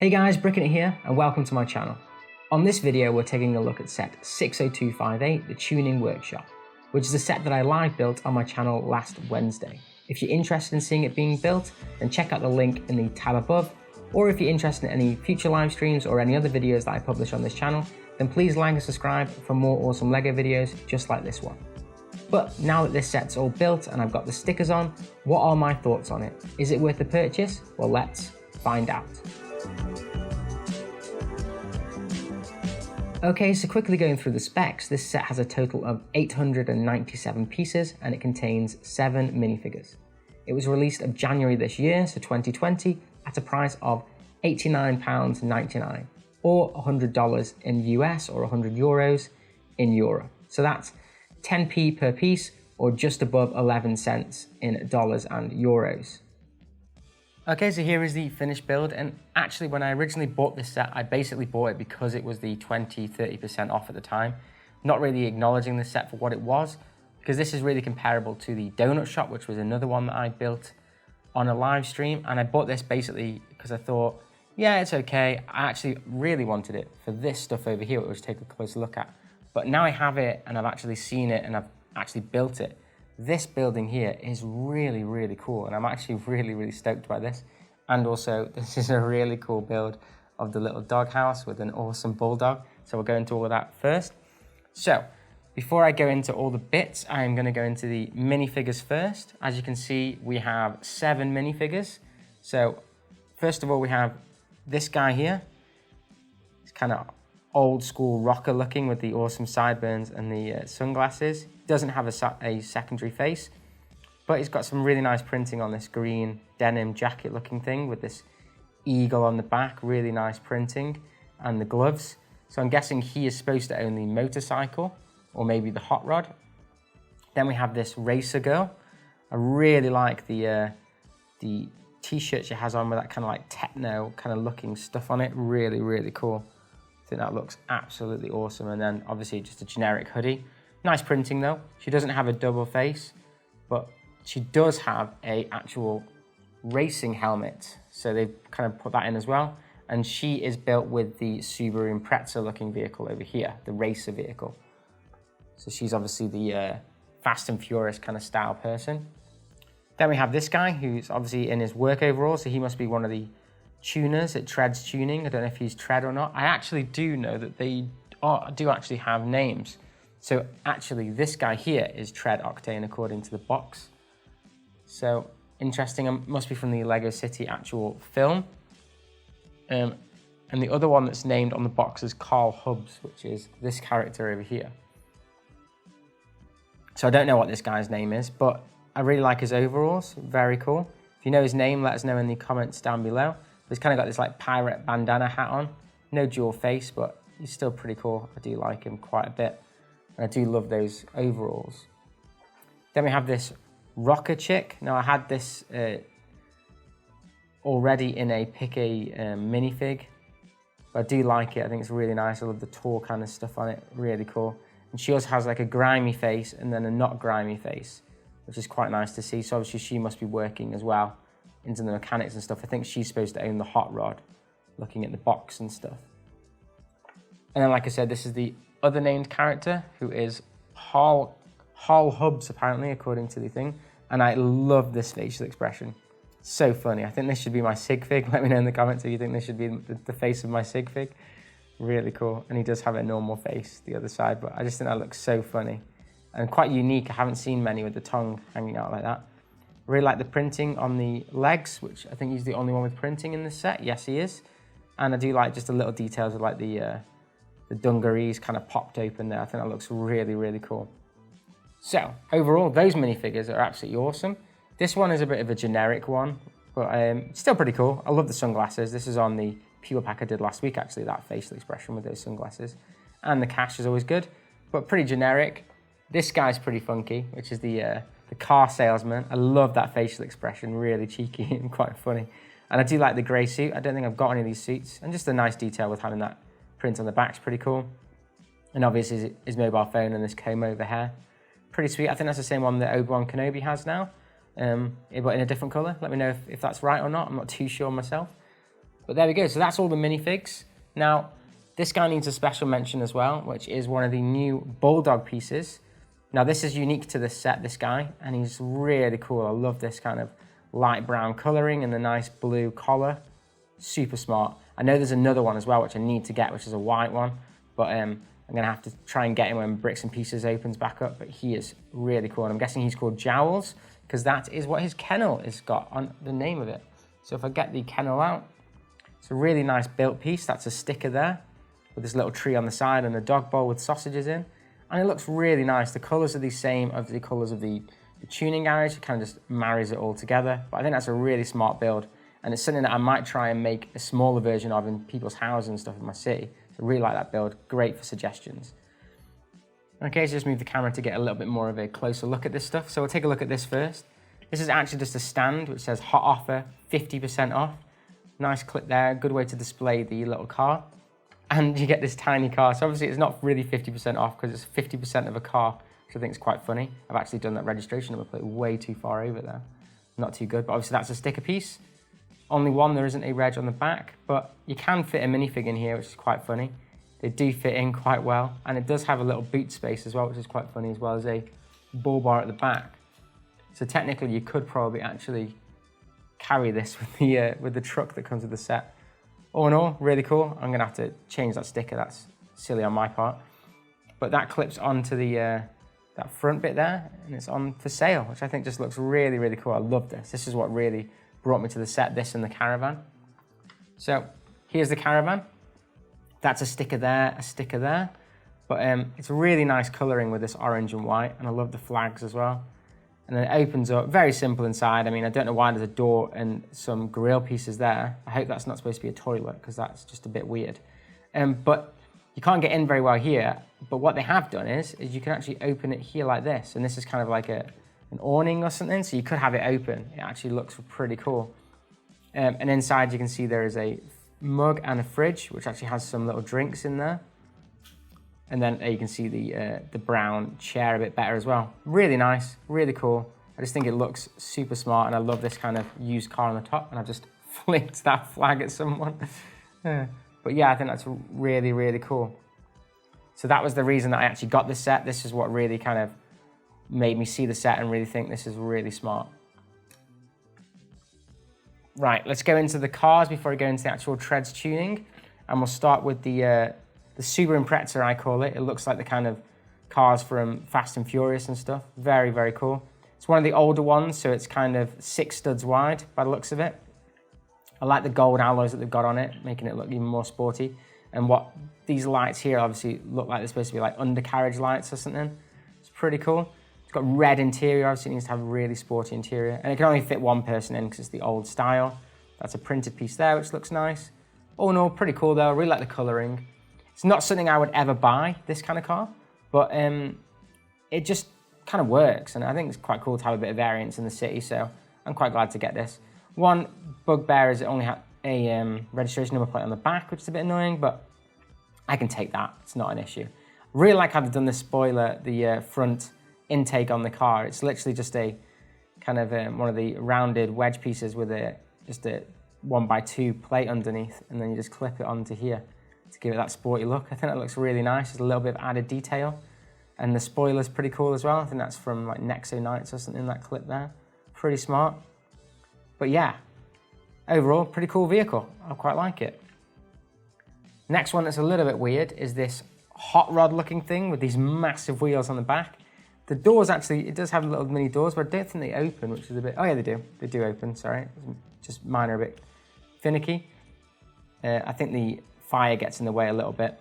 Hey guys, Brickin' here and welcome to my channel. On this video we're taking a look at set 60258, the Tuning Workshop, which is a set that I live built on my channel last Wednesday. If you're interested in seeing it being built, then check out the link in the tab above, or if you're interested in any future live streams or any other videos that I publish on this channel, then please like and subscribe for more awesome LEGO videos just like this one. But now that this set's all built and I've got the stickers on, what are my thoughts on it? Is it worth the purchase? Well, let's find out. Okay, so quickly going through the specs, this set has a total of 897 pieces and it contains 7 minifigures. It was released of January this year, so 2020, at a price of £89.99 or $100 in US or 100 euros in euro. So that's 10p per piece or just above 11 cents in dollars and euros. Okay, so here is the finished build, and actually when I originally bought this set, I basically bought it because it was the 20-30% off at the time, not really acknowledging the set for what it was, because this is really comparable to the Donut Shop, which was another one that I built on a live stream, and I bought this basically because I thought, yeah, it's okay. I actually really wanted it for this stuff over here, which we'll take a closer look at. But now I have it, and I've actually seen it, and I've actually built it. This building here is really, really cool, and I'm actually really, really stoked by this. And also, this is a really cool build of the little doghouse with an awesome bulldog. So we'll go into all of that first. So, before I go into all the bits, I'm going to go into the minifigures first. As you can see, we have 7 minifigures. So, first of all, we have this guy here. It's kind of old school rocker looking with the awesome sideburns and the sunglasses. Doesn't have a secondary face, but he's got some really nice printing on this green denim jacket looking thing with this eagle on the back, really nice printing, and the gloves. So I'm guessing he is supposed to own the motorcycle or maybe the hot rod. Then we have this racer girl. I really like the t-shirt she has on with that kind of like techno kind of looking stuff on it. Really, really cool. I think that looks absolutely awesome. And then obviously just a generic hoodie. Nice printing though. She doesn't have a double face, but she does have a actual racing helmet. So they've kind of put that in as well. And she is built with the Subaru Impreza looking vehicle over here, the racer vehicle. So she's obviously the Fast and Furious kind of style person. Then we have this guy who's obviously in his work overall. So he must be one of the tuners at Tread's Tuning. I don't know if he's Tread or not. I actually do know that they do actually have names. So actually this guy here is Tread Octane according to the box. So interesting, must be from the Lego City actual film. And the other one that's named on the box is Carl Hubbs, which is this character over here. So I don't know what this guy's name is, but I really like his overalls, very cool. If you know his name, let us know in the comments down below. He's kind of got this like pirate bandana hat on. No dual face, but he's still pretty cool. I do like him quite a bit. And I do love those overalls. Then we have this rocker chick. Now I had this already in a minifig, but I do like it. I think it's really nice. I love the tall kind of stuff on it, really cool. And she also has like a grimy face and then a not grimy face, which is quite nice to see. So obviously she must be working as well into the mechanics and stuff. I think she's supposed to own the hot rod, looking at the box and stuff. And then like I said, this is the other named character who is Hall Hubbs apparently, according to the thing. And I love this facial expression. So funny. I think this should be my sig fig. Let me know in the comments if you think this should be the face of my sig fig. Really cool. And he does have a normal face, the other side, but I just think that looks so funny and quite unique. I haven't seen many with the tongue hanging out like that. I really like the printing on the legs, which I think he's the only one with printing in this set. Yes, he is. And I do like just the little details of like the dungarees kind of popped open there. I think that looks really, really cool. So overall, those minifigures are absolutely awesome. This one is a bit of a generic one, but still pretty cool. I love the sunglasses. This is on the Pure Pack I did last week, actually, that facial expression with those sunglasses. And the cash is always good, but pretty generic. This guy's pretty funky, which is the car salesman. I love that facial expression, really cheeky and quite funny. And I do like the grey suit. I don't think I've got any of these suits. And just a nice detail with having that print on the back's pretty cool. And obviously his mobile phone and this comb over hair. Pretty sweet. I think that's the same one that Obi-Wan Kenobi has now, but in a different colour. Let me know if that's right or not. I'm not too sure myself. But there we go, so that's all the minifigs. Now, this guy needs a special mention as well, which is one of the new Bulldog pieces. Now, this is unique to this set, this guy, and he's really cool. I love this kind of light brown coloring and the nice blue collar. Super smart. I know there's another one as well, which I need to get, which is a white one, but I'm gonna have to try and get him when Bricks and Pieces opens back up, but he is really cool. And I'm guessing he's called Jowls, because that is what his kennel has got on the name of it. So if I get the kennel out, it's a really nice built piece. That's a sticker there, with this little tree on the side and a dog bowl with sausages in. And it looks really nice. The colors are the same as the colors of the tuning garage. It kind of just marries it all together. But I think that's a really smart build. And it's something that I might try and make a smaller version of in people's houses and stuff in my city. So I really like that build. Great for suggestions. Okay, so just move the camera to get a little bit more of a closer look at this stuff. So we'll take a look at this first. This is actually just a stand which says hot offer, 50% off. Nice clip there. Good way to display the little car. And you get this tiny car. So obviously it's not really 50% off because it's 50% of a car, which I think is quite funny. I've actually done that registration number plate way too far over there. Not too good, but obviously that's a sticker piece. Only one, there isn't a reg on the back, but you can fit a minifig in here, which is quite funny. They do fit in quite well, and it does have a little boot space as well, which is quite funny, as well as a bull bar at the back. So technically you could probably actually carry this with the truck that comes with the set. All in all, really cool. I'm gonna have to change that sticker, that's silly on my part. But that clips onto the that front bit there, and it's on for sale, which I think just looks really, really cool. I love this. This is what really brought me to the set, this and the caravan. So here's the caravan. That's a sticker there, but it's really nice coloring with this orange and white, and I love the flags as well. And then it opens up, very simple inside. I mean, I don't know why there's a door and some grill pieces there. I hope that's not supposed to be a toilet, because that's just a bit weird. But you can't get in very well here, but what they have done is you can actually open it here like this, and this is kind of like an awning or something, so you could have it open. It actually looks pretty cool. And inside you can see there is a mug and a fridge, which actually has some little drinks in there. And then you can see the brown chair a bit better as well. Really nice, really cool. I just think it looks super smart, and I love this kind of used car on the top, and I just flicked that flag at someone. But yeah, I think that's really, really cool. So that was the reason that I actually got this set. This is what really kind of made me see the set and really think this is really smart. Right, let's go into the cars before I go into the actual treads tuning. And we'll start with the Subaru Impreza, I call it. It looks like the kind of cars from Fast and Furious and stuff. Very, very cool. It's one of the older ones, so it's kind of 6 studs wide by the looks of it. I like the gold alloys that they've got on it, making it look even more sporty. And what these lights here obviously look like they're supposed to be like undercarriage lights or something. It's pretty cool. It's got red interior, obviously it needs to have a really sporty interior. And it can only fit one person in because it's the old style. That's a printed piece there, which looks nice. All in all, pretty cool though. I really like the coloring. It's not something I would ever buy, this kind of car, but it just kind of works. And I think it's quite cool to have a bit of variance in the city, so I'm quite glad to get this. One bugbear is it only had a registration number plate on the back, which is a bit annoying, but I can take that. It's not an issue. Really like how they've done the spoiler, the front intake on the car. It's literally just a kind of one of the rounded wedge pieces with just a 1x2 plate underneath, and then you just clip it onto here to give it that sporty look. I think that looks really nice. There's a little bit of added detail, and the spoiler's pretty cool as well. I think that's from like Nexo Nights or something, that clip there. Pretty smart. But yeah, overall, pretty cool vehicle. I quite like it. Next one that's a little bit weird is this hot rod looking thing with these massive wheels on the back. The doors actually, it does have little mini doors, but I don't think they open, which is a bit, oh yeah, they do. They do open, sorry. Just mine are a bit finicky. I think the fire gets in the way a little bit.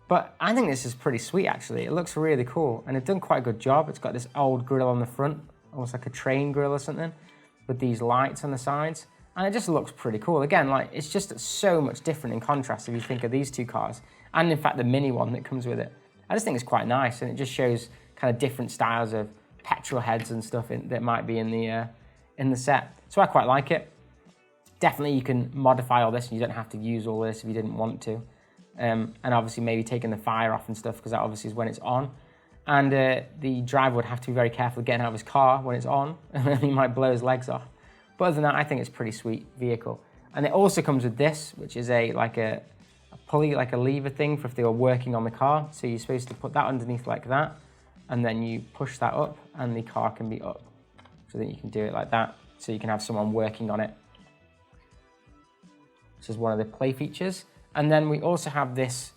But I think this is pretty sweet, actually. It looks really cool, and they've done quite a good job. It's got this old grille on the front, almost like a train grille or something, with these lights on the sides. And it just looks pretty cool. Again, like, it's just so much different in contrast if you think of these two cars, and in fact the mini one that comes with it. I just think it's quite nice, and it just shows kind of different styles of petrol heads and stuff that might be in the set. So I quite like it. Definitely you can modify all this, and you don't have to use all this if you didn't want to. And obviously maybe taking the fire off and stuff, because that obviously is when it's on. And the driver would have to be very careful getting out of his car when it's on, and then he might blow his legs off. But other than that, I think it's a pretty sweet vehicle. And it also comes with this, which is like a pulley, like a lever thing for if they were working on the car. So you're supposed to put that underneath like that, and then you push that up and the car can be up. So that you can do it like that, so you can have someone working on it. This is one of the play features. And then we also have this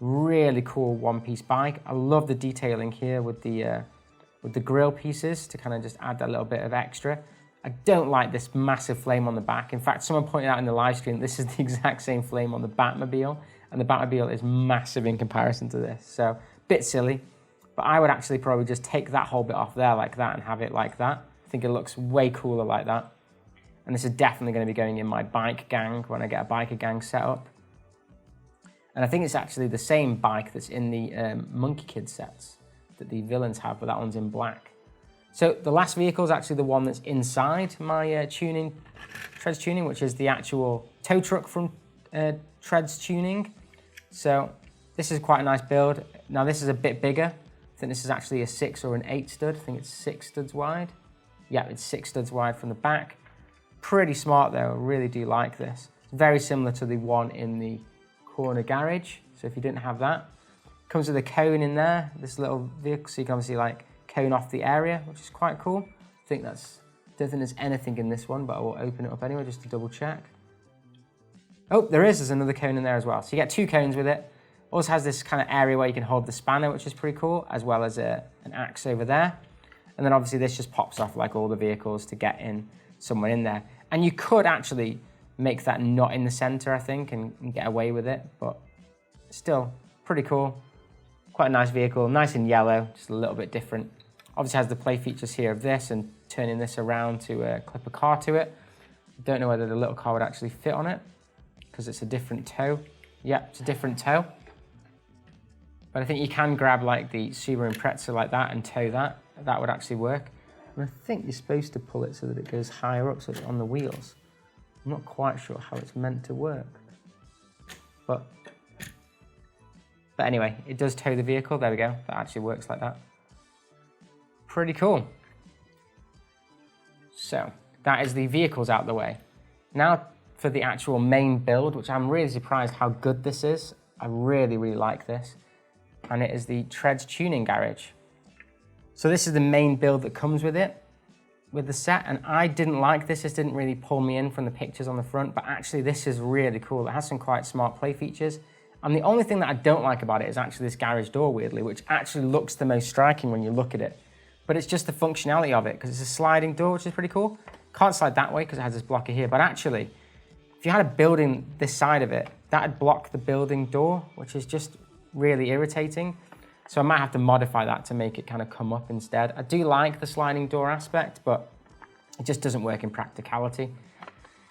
really cool one-piece bike. I love the detailing here with the grill pieces to kind of just add that little bit of extra. I don't like this massive flame on the back. In fact, someone pointed out in the live stream, this is the exact same flame on the Batmobile, and the Batmobile is massive in comparison to this. So, a bit silly, but I would actually probably just take that whole bit off there like that and have it like that. I think it looks way cooler like that. And this is definitely going to be going in my bike gang when I get a biker gang set up. And I think it's actually the same bike that's in the Monkey Kid sets that the villains have, but that one's in black. So the last vehicle is actually the one that's inside my Treads Tuning, which is the actual tow truck from Treads Tuning. So this is quite a nice build. Now this is a bit bigger. I think this is actually a 6 or an 8 stud. I think it's 6 studs wide. Yeah, it's 6 studs wide from the back. Pretty smart though, I really do like this. It's very similar to the one in the corner garage. So if you didn't have that, comes with a cone in there, this little vehicle, so you can obviously like cone off the area, which is quite cool. I don't think there's anything in this one, but I will open it up anyway just to double check. Oh, there's another cone in there as well. So you get 2 cones with it. Also has this kind of area where you can hold the spanner, which is pretty cool, as well as an axe over there. And then obviously this just pops off like all the vehicles to get in somewhere in there. And you could actually make that not in the center, I think, and get away with it, but still pretty cool. Quite a nice vehicle, nice in yellow, just a little bit different. Obviously has the play features here of this and turning this around to clip a car to it. Don't know whether the little car would actually fit on it because it's a different toe. Yeah, it's a different toe. But I think you can grab like the Subaru Impreza like that and tow that. That would actually work. And I think you're supposed to pull it so that it goes higher up so it's on the wheels. I'm not quite sure how it's meant to work. But anyway, it does tow the vehicle. There we go. That actually works like that. Pretty cool. So that is the vehicles out the way. Now for the actual main build, which I'm really surprised how good this is. I really, really like this. And it is the Treads Tuning Garage. So this is the main build that comes with it, with the set. And I didn't like this. This didn't really pull me in from the pictures on the front, but actually this is really cool. It has some quite smart play features. And the only thing that I don't like about it is actually this garage door, weirdly, which actually looks the most striking when you look at it. But it's just the functionality of it, because it's a sliding door, which is pretty cool. Can't slide that way because it has this blocker here. But actually, if you had a building this side of it, that'd block the building door, which is just really irritating. So I might have to modify that to make it kind of come up instead. I do like the sliding door aspect, but it just doesn't work in practicality.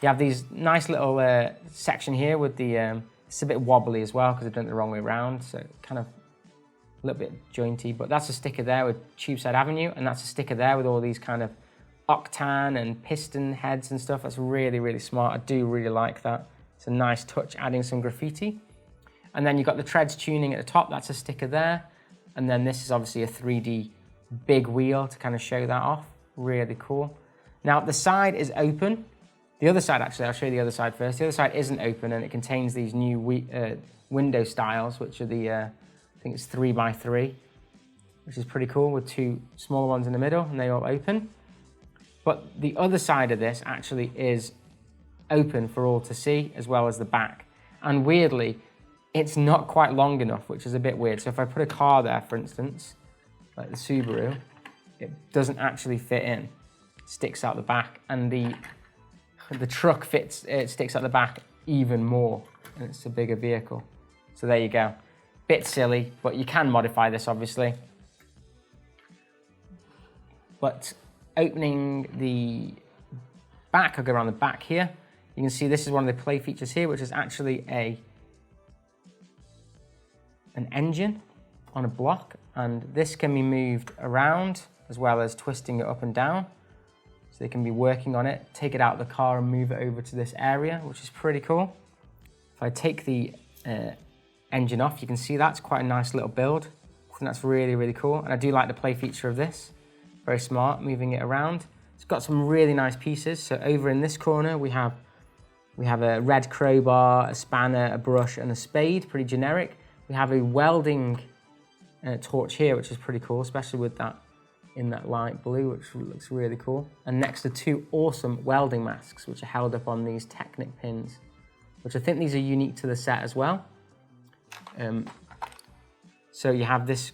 You have these nice little section here with the, it's a bit wobbly as well because I've done it the wrong way around. So kind of a little bit jointy, but that's a sticker there with Tubeside Avenue, and that's a sticker there with all these kind of octane and piston heads and stuff. That's really, really smart. I do really like that. It's a nice touch, adding some graffiti. And then you've got the Treads Tuning at the top. That's a sticker there. And then this is obviously a 3D big wheel to kind of show that off. Really cool. Now the side is open. The other side, actually, I'll show you the other side first. The other side isn't open, and it contains these new window styles, which are the, I think it's 3x3, which is pretty cool, with 2 smaller ones in the middle, and they all open. But the other side of this actually is open for all to see, as well as the back. And weirdly, it's not quite long enough, which is a bit weird. So if I put a car there, for instance, like the Subaru, it doesn't actually fit in. It sticks out the back, and the truck sticks out the back even more, and it's a bigger vehicle. So there you go. Bit silly, but you can modify this, obviously. But opening the back, I'll go around the back here. You can see this is one of the play features here, which is actually an engine on a block, and this can be moved around as well as twisting it up and down. So they can be working on it, take it out of the car and move it over to this area, which is pretty cool. If I take the engine off, you can see that's quite a nice little build. I think that's really, really cool. And I do like the play feature of this. Very smart, moving it around. It's got some really nice pieces. So over in this corner, we have We have a red crowbar, a spanner, a brush, and a spade, pretty generic. We have a welding torch here, which is pretty cool, especially with that in that light blue, which looks really cool. And next to two awesome welding masks, which are held up on these Technic pins, which I think these are unique to the set as well. So you have this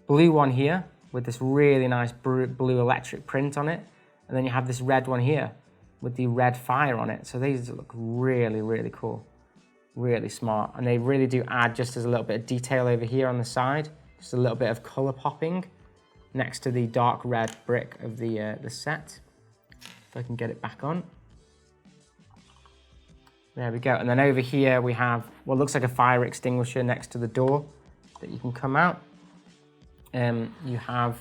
blue one here with this really nice blue electric print on it. And then you have this red one here with the red fire on it. So these look really, really cool, really smart. And they really do add just as a little bit of detail over here on the side, just a little bit of color popping next to the dark red brick of the set. If I can get it back on. There we go. And then over here we have what looks like a fire extinguisher next to the door that you can come out. You have,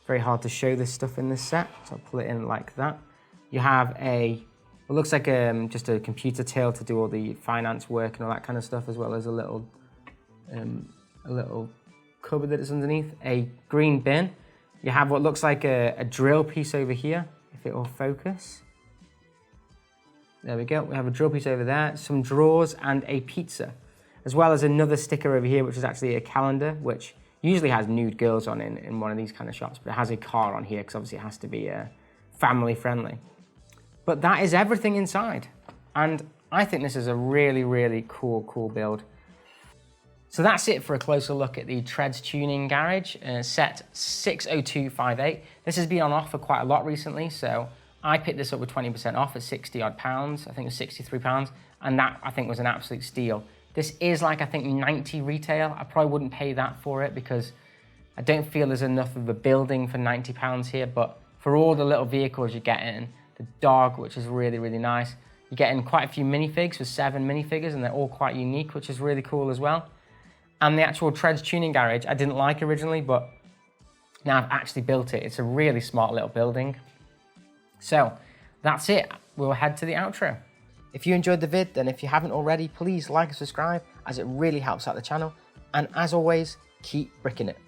very hard to show this stuff in this set, so I'll pull it in like that. You have it looks like just a computer till to do all the finance work and all that kind of stuff, as well as a little cupboard that is underneath, a green bin. You have what looks like a drill piece over here, if it will focus. There we go, we have a drill piece over there, some drawers and a pizza, as well as another sticker over here, which is actually a calendar, which usually has nude girls on in one of these kind of shops, but it has a car on here because obviously it has to be family friendly. But that is everything inside. And I think this is a really, really cool build. So that's it for a closer look at the Treads Tuning Garage, set 60258. This has been on offer quite a lot recently, so I picked this up with 20% off at 60 odd pounds. I think it was 63 pounds, and that I think was an absolute steal. This is like, I think 90 retail. I probably wouldn't pay that for it because I don't feel there's enough of a building for 90 pounds here, but for all the little vehicles you're getting, the dog, which is really, really nice. You're getting quite a few minifigs with 7 minifigures, and they're all quite unique, which is really cool as well. And the actual Treads Tuning Garage, I didn't like originally, but now I've actually built it. It's a really smart little building. So that's it. We'll head to the outro. If you enjoyed the vid, then if you haven't already, please like and subscribe, as it really helps out the channel. And as always, keep bricking it.